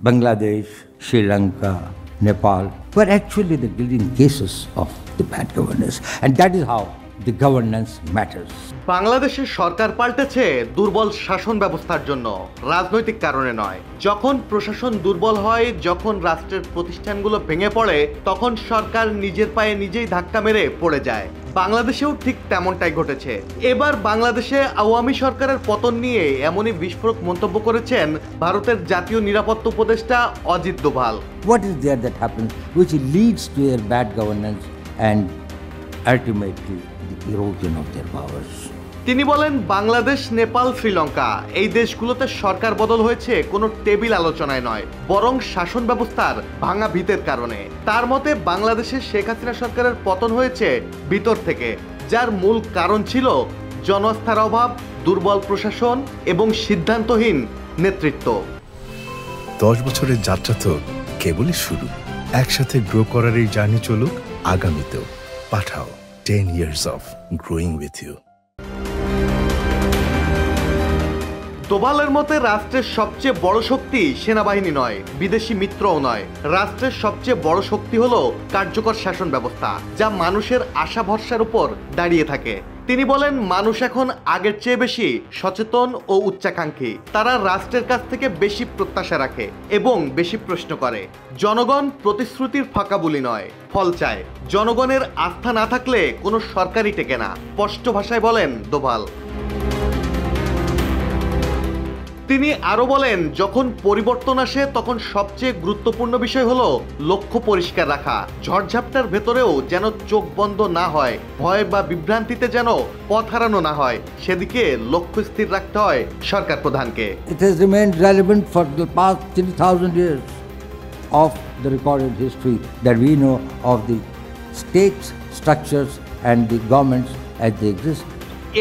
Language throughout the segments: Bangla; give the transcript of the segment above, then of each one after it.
Bangladesh, Sri Lanka, Nepal were actually the leading cases of the bad governance. And that is how the governance matters. বাংলাদেশের সরকার পাল্টেছে দুর্বল শাসন ব্যবস্থার জন্য, রাজনৈতিক কারণে নয়। যখন প্রশাসন দুর্বল হয়, যখন রাষ্ট্রের প্রতিষ্ঠানগুলো ভেঙে পড়ে, তখন সরকার নিজের পায়ে নিজেই ধাক্কা মেরে পড়ে যায়। বাংলাদেশেও ঠিক তেমনটাই ঘটেছে। এবার বাংলাদেশে আওয়ামী সরকারের পতন নিয়ে এমনই বিস্ফোরক মন্তব্য করেছেন ভারতের জাতীয় নিরাপত্তা উপদেষ্টা Ajit Doval. What is there that happens which leads to their bad governance and ultimately the erosion of their powers? তিনি বলেন, বাংলাদেশ, নেপাল, শ্রীলঙ্কা এই দেশগুলোতে সরকার বদল হয়েছে কোনো টেবিল আলোচনায় নয়, বরং শাসন ব্যবস্থার ভাঙা ভিতের কারণে। তার মতে বাংলাদেশের শেখ হাসিনা সরকারের পতন হয়েছে ভিতর থেকে, যার মূল কারণ ছিল জনআস্থার অভাব, দুর্বল প্রশাসন এবং সিদ্ধান্তহীন নেতৃত্ব। 10 বছরের যাত্রা তো কেবলই শুরু। একসাথে গ্রো করার এই জার্নি চলুক আগামীতেও। পাঠাও 10 years of growing with you. দোভালের মতে রাষ্ট্রের সবচেয়ে বড় শক্তি সেনাবাহিনী নয়, বিদেশি মিত্রও নয়। রাষ্ট্রের সবচেয়ে বড় শক্তি হলো কার্যকর শাসন ব্যবস্থা, যা মানুষের আশা ভরসার উপর দাঁড়িয়ে থাকে। তিনি বলেন, মানুষ এখন আগের চেয়ে বেশি সচেতন ও উচ্চাকাঙ্ক্ষী। তারা রাষ্ট্রের কাছ থেকে বেশি প্রত্যাশা রাখে এবং বেশি প্রশ্ন করে। জনগণ প্রতিশ্রুতির ফাঁকা বুলি নয়, ফল চায়। জনগণের আস্থা না থাকলে কোনো সরকারই টেকে না, স্পষ্ট ভাষায় বলেন দোভাল। তিনি আরো বলেন, যখন পরিবর্তন আসে তখন সবচেয়ে গুরুত্বপূর্ণ বিষয় হলো লক্ষ্য পরিষ্কার রাখা। ঝড়ঝাপটার ভেতরেও যেন চোখ বন্ধ না হয়, ভয় বা বিভ্রান্তিতে যেন পথ হারানো না হয়, সেদিকে লক্ষ্য স্থির রাখতে হয় সরকার প্রধানকে। It has remained relevant for the past 3,000 years of the recorded history that we know of the states, structures and the governments as they exist.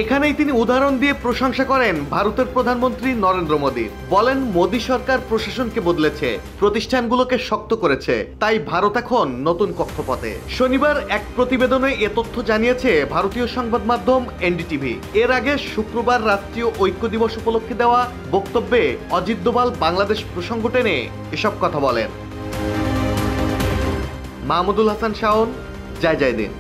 এখানেই তিনি উদাহরণ দিয়ে প্রশংসা করেন ভারতের প্রধানমন্ত্রী নরেন্দ্র মোদী। বলেন, মোদী সরকার প্রশাসনকে বদলেছে, প্রতিষ্ঠানগুলোকে শক্ত করেছে, তাই ভারত এখন নতুন কক্ষপথে। শনিবার এক প্রতিবেদনে এ তথ্য জানিয়েছে ভারতীয় সংবাদ মাধ্যম এনডিটিভি। এর আগে শুক্রবার রাষ্ট্রীয় ঐক্য দিবস উপলক্ষে দেওয়া বক্তব্যে অজিত দোভাল বাংলাদেশ প্রসঙ্গ টেনে এসব কথা বলেন। মাহমুদুল হাসান শাওন, জয় জয় দিন।